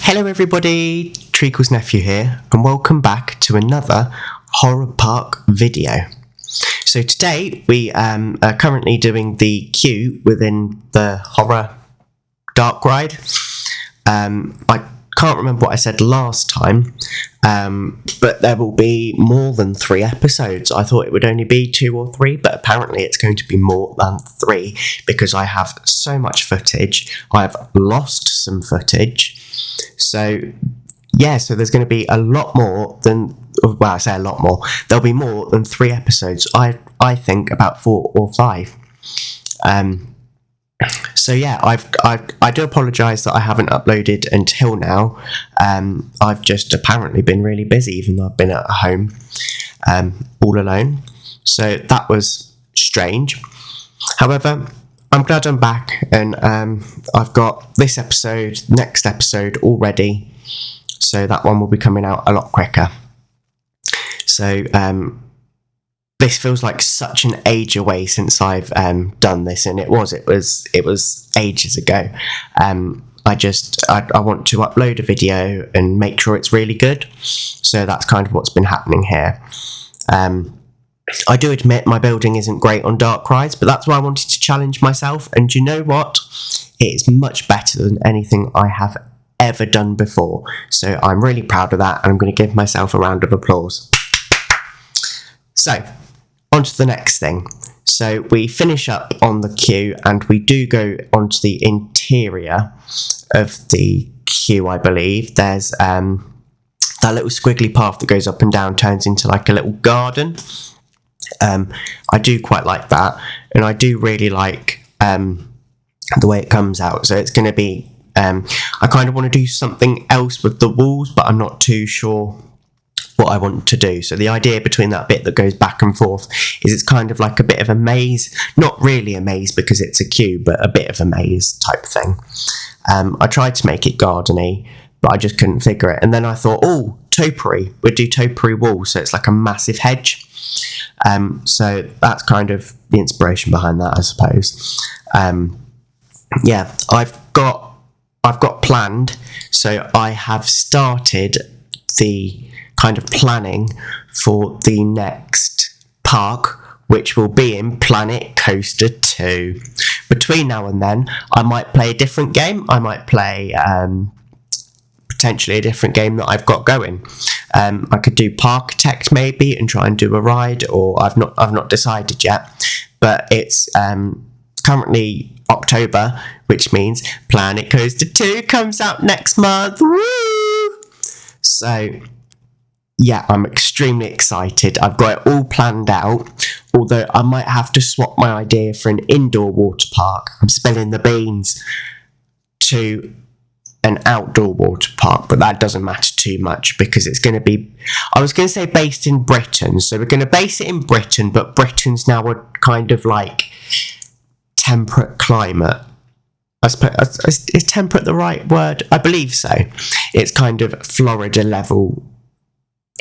Hello everybody, Treacle's nephew here, and welcome back to another Horror Park video. So today we are currently doing the queue within the horror dark ride. I can't remember what I said last time, but there will be more than 3 episodes. I thought it would only be 2 or 3, but apparently it's going to be more than 3 because I have so much footage. I have lost some footage. So there's going to be a lot more than, well, I say a lot more. There'll be more than 3 episodes. I think about 4 or 5. I do apologise that I haven't uploaded until now. I've just apparently been really busy, even though I've been at home all alone. So that was strange. However, I'm glad I'm back, and I've got this episode, next episode already. So that one will be coming out a lot quicker. So this feels like such an age away since I've done this, and it was ages ago. I want to upload a video and make sure it's really good. So that's kind of what's been happening here. I do admit my building isn't great on dark rides, but that's why I wanted to challenge myself. And you know what? It is much better than anything I have ever done before. So I'm really proud of that, and I'm going to give myself a round of applause. So, on to the next thing. So we finish up on the queue, and we do go onto the interior of the queue, I believe. There's that little squiggly path that goes up and down, turns into like a little garden. I do quite like that, and I do really like the way it comes out. So it's going to be I kind of want to do something else with the walls, but I'm not too sure what I want to do. So the idea between that bit that goes back and forth is it's kind of like a bit of a maze, not really a maze because it's a queue, but a bit of a maze type thing. I tried to make it gardeny, but I just couldn't figure it. And then I thought, topiary, we'd do topiary walls, so it's like a massive hedge. So that's kind of the inspiration behind that, I suppose. I've got planned, so I have started the kind of planning for the next park, which will be in Planet Coaster 2. Between now and then, I might play a different game. I might play potentially a different game that I've got going. I could do Parkitect maybe and try and do a ride, or I've not decided yet. But it's currently October, which means Planet Coaster 2 comes out next month. Woo! So yeah, I'm extremely excited. I've got it all planned out, although I might have to swap my idea for an indoor water park. I'm spilling the beans to an outdoor water park, but that doesn't matter too much because it's going to be, I was going to say based in Britain, so we're going to base it in Britain, but Britain's now a kind of like temperate climate. I suppose, is temperate the right word? I believe so. It's kind of Florida level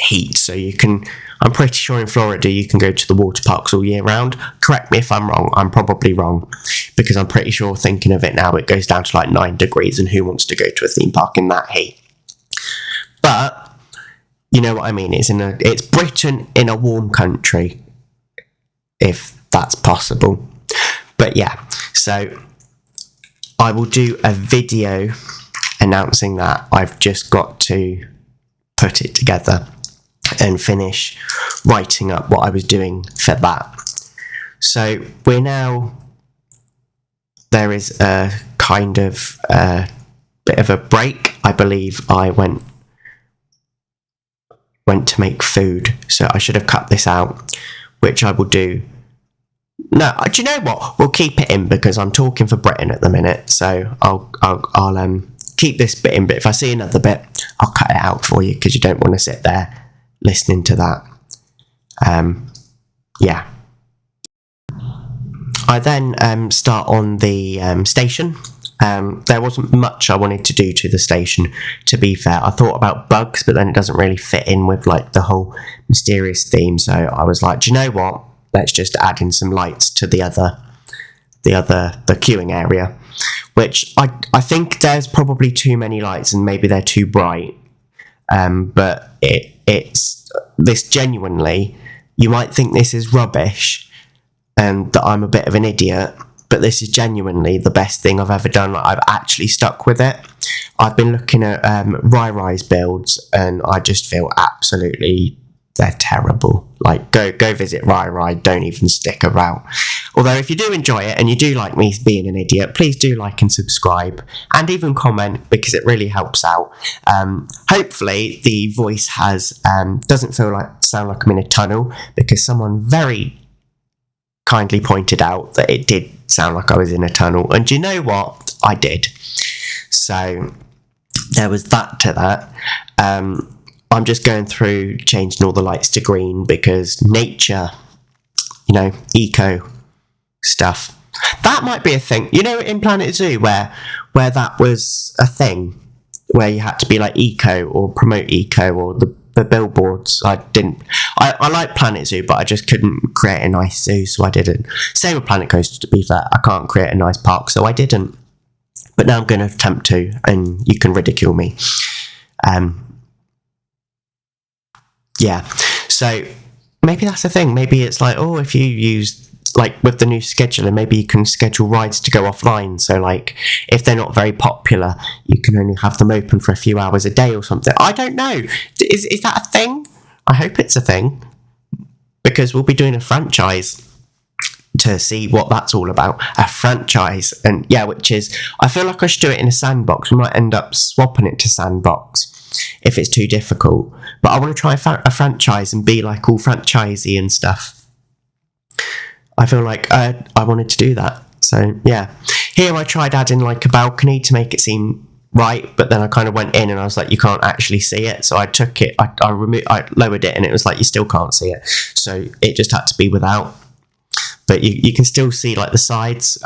heat, so I'm pretty sure in Florida you can go to the water parks all year round. Correct me if I'm wrong. I'm probably wrong, because I'm pretty sure, thinking of it now, it goes down to like 9 degrees, and who wants to go to a theme park in that heat? But you know what I mean. It's Britain in a warm country, if that's possible. But yeah, so I will do a video announcing that. I've just got to put it together and finish writing up what I was doing for that. So there is a kind of bit of a break. I believe I went to make food, so I should have cut this out, which I will do. No, do you know what? We'll keep it in because I'm talking for Britain at the minute, so I'll keep this bit in. But if I see another bit, I'll cut it out for you because you don't want to sit there listening to that. Yeah. I then start on the station. There wasn't much I wanted to do to the station, to be fair. I thought about bugs, but then it doesn't really fit in with like the whole mysterious theme. So I was like, do you know what? Let's just add in some lights to the queuing area. which I think there's probably too many lights and maybe they're too bright. But it's this genuinely, you might think this is rubbish and that I'm a bit of an idiot, but this is genuinely the best thing I've ever done. Like, I've actually stuck with it. I've been looking at Rise builds and I just feel absolutely, they're terrible. Like, go visit Rai, don't even stick around. Although if you do enjoy it and you do like me being an idiot, please do like and subscribe and even comment, because it really helps out. Hopefully the voice has doesn't sound like I'm in a tunnel, because someone very kindly pointed out that it did sound like I was in a tunnel, and you know what, I did. So there was that to that. I'm just going through changing all the lights to green because nature, eco stuff. That might be a thing. In Planet Zoo where that was a thing, where you had to be like eco or promote eco, or the billboards. I like Planet Zoo, but I just couldn't create a nice zoo, so I didn't. Same with Planet Coaster, to be fair. I can't create a nice park, so I didn't. But now I'm going to attempt to, and you can ridicule me. Yeah, so maybe that's the thing. Maybe it's like, if you use, like with the new scheduler, maybe you can schedule rides to go offline. So like, if they're not very popular, you can only have them open for a few hours a day or something. I don't know. Is that a thing? I hope it's a thing, because we'll be doing a franchise to see what that's all about. A franchise. And yeah, which is, I feel like I should do it in a sandbox. We might end up swapping it to sandbox if it's too difficult, but I want to try a franchise and be like all franchisey and stuff. I feel like I wanted to do that. So yeah, here I tried adding like a balcony to make it seem right, but then I kind of went in and I was like, you can't actually see it, so I took it, I lowered it, and it was like, you still can't see it, so it just had to be without. But you can still see like the sides.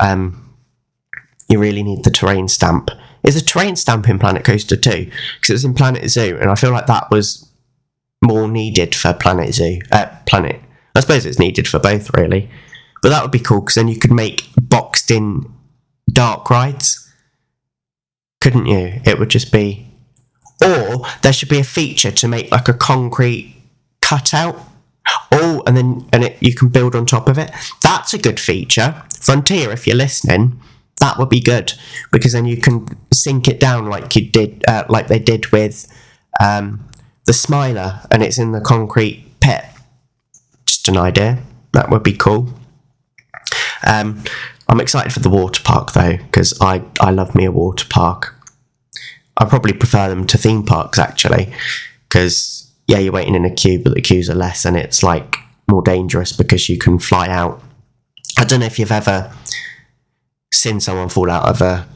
You really need the terrain stamp. Is a terrain stamp in Planet Coaster too? Because it was in Planet Zoo, and I feel like that was more needed for Planet Zoo. I suppose it's needed for both, really. But that would be cool, because then you could make boxed-in dark rides, couldn't you? It would just be... Or there should be a feature to make like a concrete cutout. You can build on top of it. That's a good feature. Frontier, if you're listening, that would be good, because then you can sink it down like you did, like they did with the Smiler, and it's in the concrete pit. Just an idea. That would be cool. I'm excited for the water park though, because I love me a water park. I probably prefer them to theme parks actually, because you're waiting in a queue, but the queues are less, and it's like more dangerous because you can fly out. I don't know if you've ever seen someone fall out of a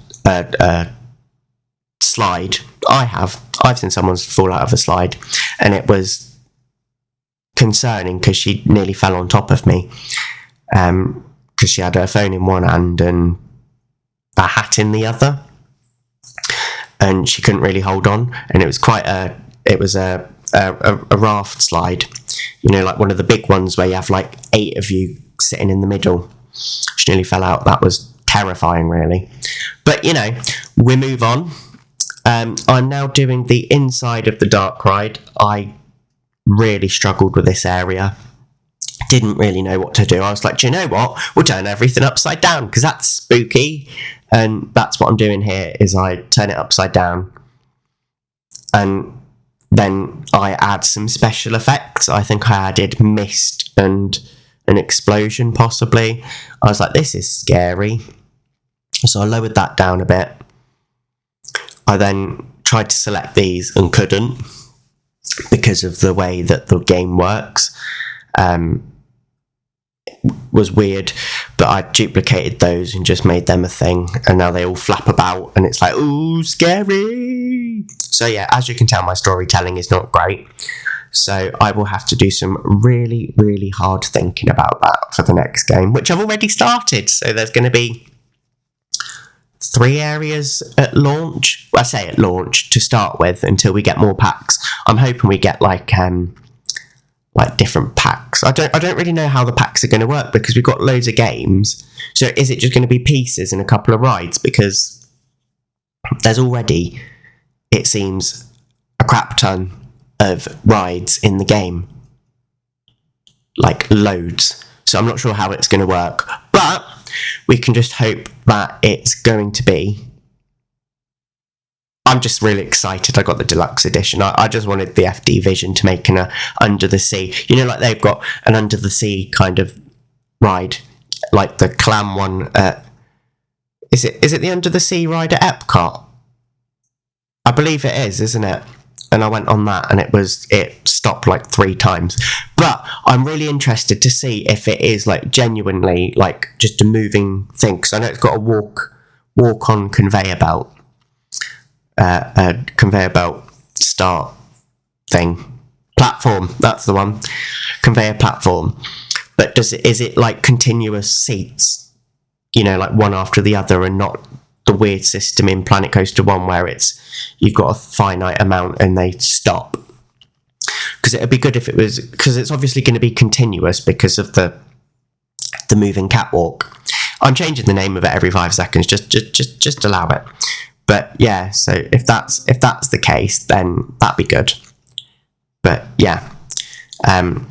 slide. I've seen someone fall out of a slide, and it was concerning because she nearly fell on top of me, because she had her phone in one hand and a hat in the other, and she couldn't really hold on, and it was a raft slide, like one of the big ones where you have like 8 of you sitting in the middle. She nearly fell out. That was terrifying, really. But we move on. I'm now doing the inside of the dark ride. I really struggled with this area. Didn't really know what to do. I was like, do you know what? We'll turn everything upside down, because that's spooky. And that's what I'm doing here, is I turn it upside down. And then I add some special effects. I think I added mist and an explosion, possibly. I was like, this is scary. So I lowered that down a bit. I then tried to select these and couldn't, because of the way that the game works. Was weird, but I duplicated those and just made them a thing, and now they all flap about, and it's like, ooh, scary. So yeah, as you can tell, my storytelling is not great, so I will have to do some really, really hard thinking about that for the next game, which I've already started. So there's going to be 3 areas at launch. Well, I say at launch to start with, until we get more packs. I'm hoping we get like like different packs. I don't really know how the packs are going to work because we've got loads of games. So is it just going to be pieces and a couple of rides? Because there's already, it seems, a crap ton of rides in the game, like loads. So I'm not sure how it's going to work, but we can just hope that it's going to be. I'm just really excited. I got the deluxe edition. I just wanted the FD Vision to make an under the sea. You know, like they've got an under the sea kind of ride, like the clam one. Is it the under the sea ride at Epcot? I believe it is, isn't it? And I went on that, and it stopped like 3 times. But I'm really interested to see if it is like genuinely like just a moving thing. Because I know it's got a walk on conveyor belt. A conveyor belt start thing, platform, that's the one, conveyor platform. But is it like continuous seats, you know, like one after the other, and not the weird system in Planet Coaster 1 where it's you've got a finite amount and they stop? Because it'd be good if it was, because it's obviously going to be continuous because of the moving catwalk. I'm changing the name of it every 5 seconds, just allow it. But yeah, so if that's the case, then that'd be good. But yeah, I'm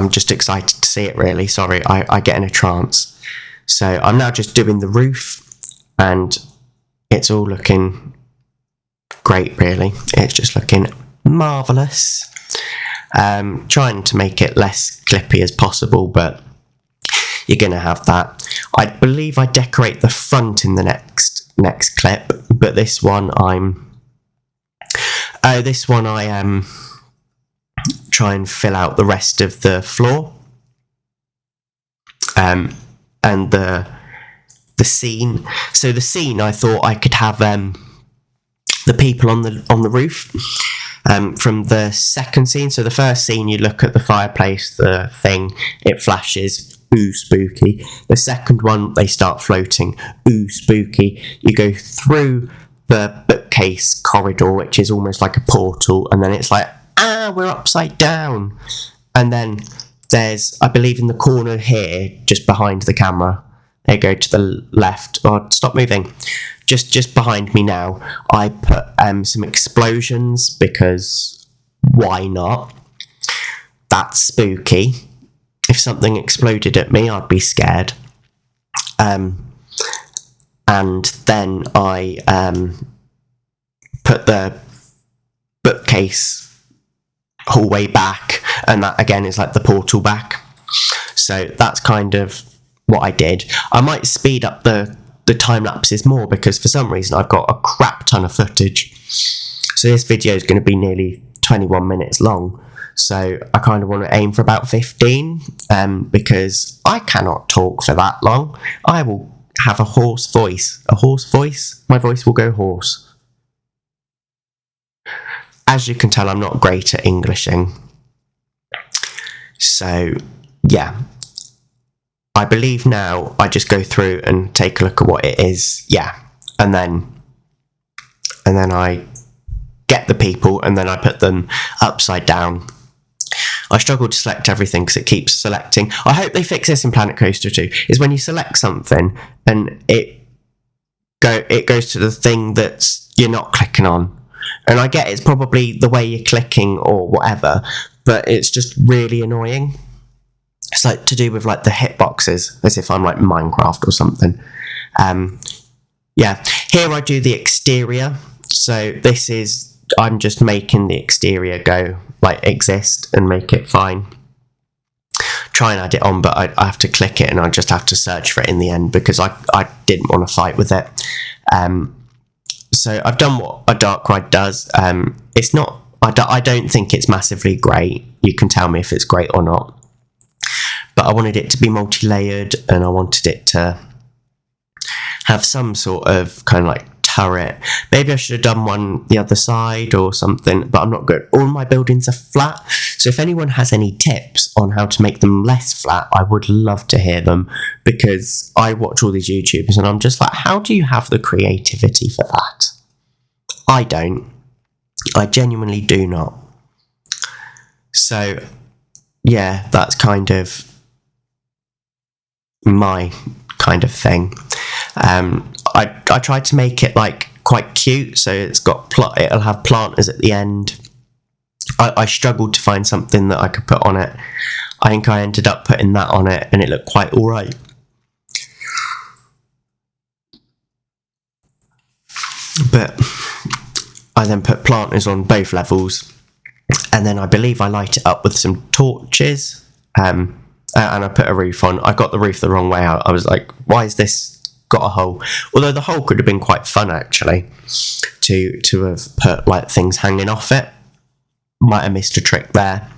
just excited to see it, really. Sorry, I get in a trance. So I'm now just doing the roof, and it's all looking great, really. It's just looking marvellous. Trying to make it less clippy as possible, but you're going to have that. I believe I decorate the front in the next clip, but this one I try and fill out the rest of the floor, and the scene. So the scene, I thought I could have the people on the roof from the second scene. So the first scene, you look at the fireplace, the thing, it flashes. Ooh, spooky. The second one, they start floating. Ooh, spooky. You go through the bookcase corridor, which is almost like a portal, and then it's like, we're upside down. And then there's, I believe in the corner here, just behind the camera, they go to the left. Oh, stop moving. Just behind me now, I put some explosions, because why not? That's spooky. If something exploded at me, I'd be scared. And then I put the bookcase hallway back, and that again is like the portal back. So that's kind of what I did. I might speed up the time lapses more, because for some reason I've got a crap ton of footage. So this video is going to be nearly 21 minutes long. So I kind of want to aim for about 15, because I cannot talk for that long. I will have a hoarse voice. A hoarse voice? My voice will go hoarse. As you can tell, I'm not great at Englishing. So, yeah. I believe now I just go through and take a look at what it is. Yeah. And then I get the people, and then I put them upside down. I struggle to select everything because it keeps selecting. I hope they fix this in Planet Coaster 2, is when you select something and it goes to the thing that you're not clicking on. And I get it's probably the way you're clicking or whatever, but it's just really annoying. It's like to do with like the hitboxes, as if I'm like Minecraft or something. Yeah, here I do the exterior. So this is, I'm just making the exterior go, like, exist and make it fine. Try and add it on, but I have to click it, and I just have to search for it in the end, because I didn't want to fight with it. So I've done what a dark ride does. It's not, I don't think it's massively great. You can tell me if it's great or not. But I wanted it to be multi-layered, and I wanted it to have some sort of kind of like turret. Maybe I should have done one the other side or something, but I'm not good. All my buildings are flat, so if anyone has any tips on how to make them less flat, I would love to hear them, because I watch all these YouTubers and I'm just like, how do you have the creativity for that? I don't. I genuinely do not. So yeah, that's kind of my kind of thing. I tried to make it like quite cute, so it's got it'll have planters at the end. I struggled to find something that I could put on it. I think I ended up putting that on it, and it looked quite alright. But I then put planters on both levels, and then I believe I light it up with some torches, and I put a roof on. I got the roof the wrong way out. I was like, why is this got a hole? Although the hole could have been quite fun, actually, to have put like things hanging off it. Might have missed a trick there.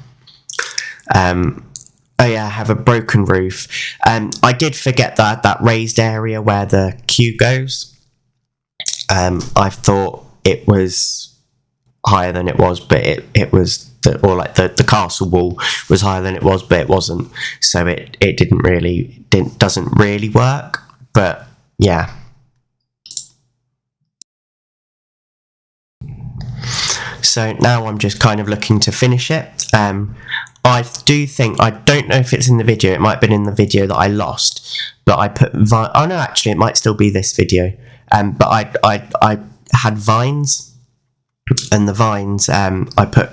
Oh yeah, I have a broken roof. I did forget that raised area where the queue goes. I thought it was higher than it was, but it was the castle wall was higher than it was, but it wasn't. So it doesn't really work. But yeah. So now I'm just kind of looking to finish it. I don't know if it's in the video. It might have been in the video that I lost, but I put oh no, actually it might still be this video. But I had vines, and the vines I put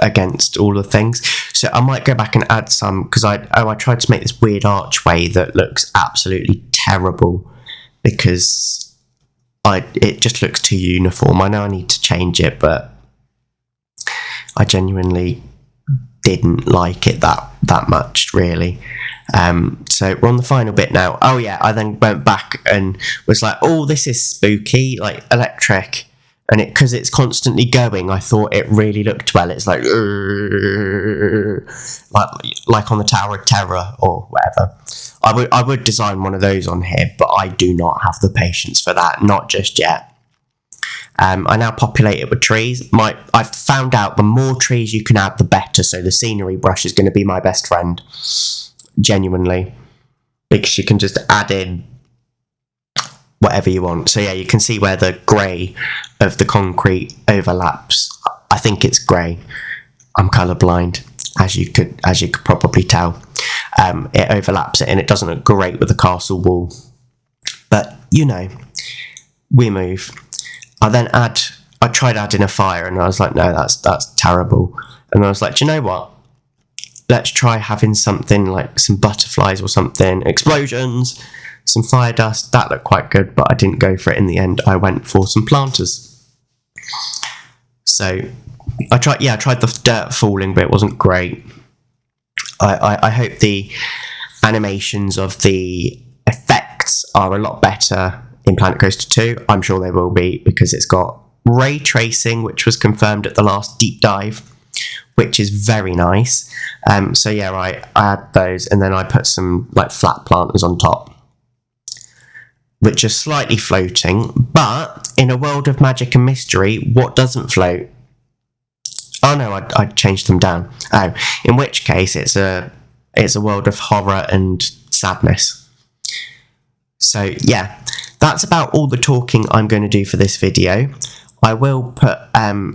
against all the things. So I might go back and add some, because I tried to make this weird archway that looks absolutely terrible, because it just looks too uniform. I know I need to change it, but I genuinely didn't like it that much, really. So we're on the final bit now. Oh yeah, I then went back and was like, oh, this is spooky, like electric, and because it's constantly going, I thought it really looked well. It's like on the Tower of Terror or whatever. I would design one of those on here, but I do not have the patience for that, not just yet. I now populate it with trees. I've found out the more trees you can add, the better. So the scenery brush is going to be my best friend, genuinely, because you can just add in whatever you want. So yeah, you can see where the grey of the concrete overlaps. I think it's grey. I'm colourblind, as you could probably tell. It overlaps it, and it doesn't look great with the castle wall. But we move. I tried adding a fire, and I was like, no, that's terrible. And I was like, do you know what? Let's try having something like some butterflies or something, explosions, some fire dust. That looked quite good, but I didn't go for it in the end. I went for some planters. So I tried the dirt falling, but it wasn't great. I hope the animations of the effects are a lot better in Planet Coaster 2. I'm sure they will be, because it's got ray tracing, which was confirmed at the last deep dive, which is very nice. So yeah, I add those, and then I put some like flat planters on top, which are slightly floating. But in a world of magic and mystery, what doesn't float? Oh no, I changed them down. Oh, in which case it's a world of horror and sadness. So yeah, that's about all the talking I'm going to do for this video. I will put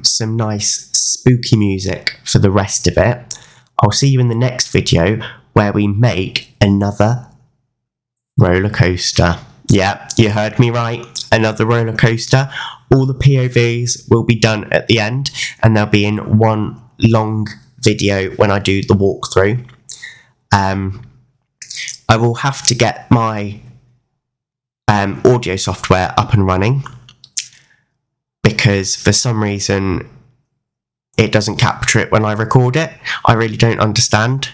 some nice spooky music for the rest of it. I'll see you in the next video, where we make another roller coaster. Yeah, you heard me right. Another roller coaster. All the POVs will be done at the end, and they'll be in one long video when I do the walkthrough. I will have to get my audio software up and running, because for some reason it doesn't capture it when I record it. I really don't understand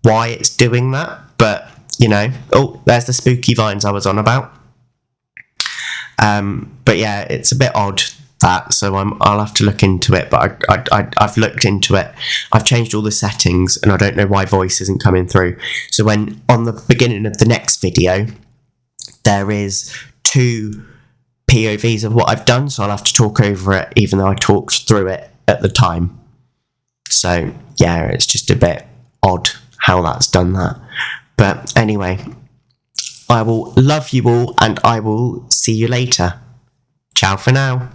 why it's doing that, but oh, there's the spooky vines I was on about. But yeah, it's a bit odd, that, so I'll have to look into it. But I've looked into it. I've changed all the settings, and I don't know why voice isn't coming through. So when on the beginning of the next video, there is 2 POVs of what I've done, so I'll have to talk over it, even though I talked through it at the time. So yeah, it's just a bit odd how that's done that. But anyway, I will love you all, and I will see you later. Ciao for now.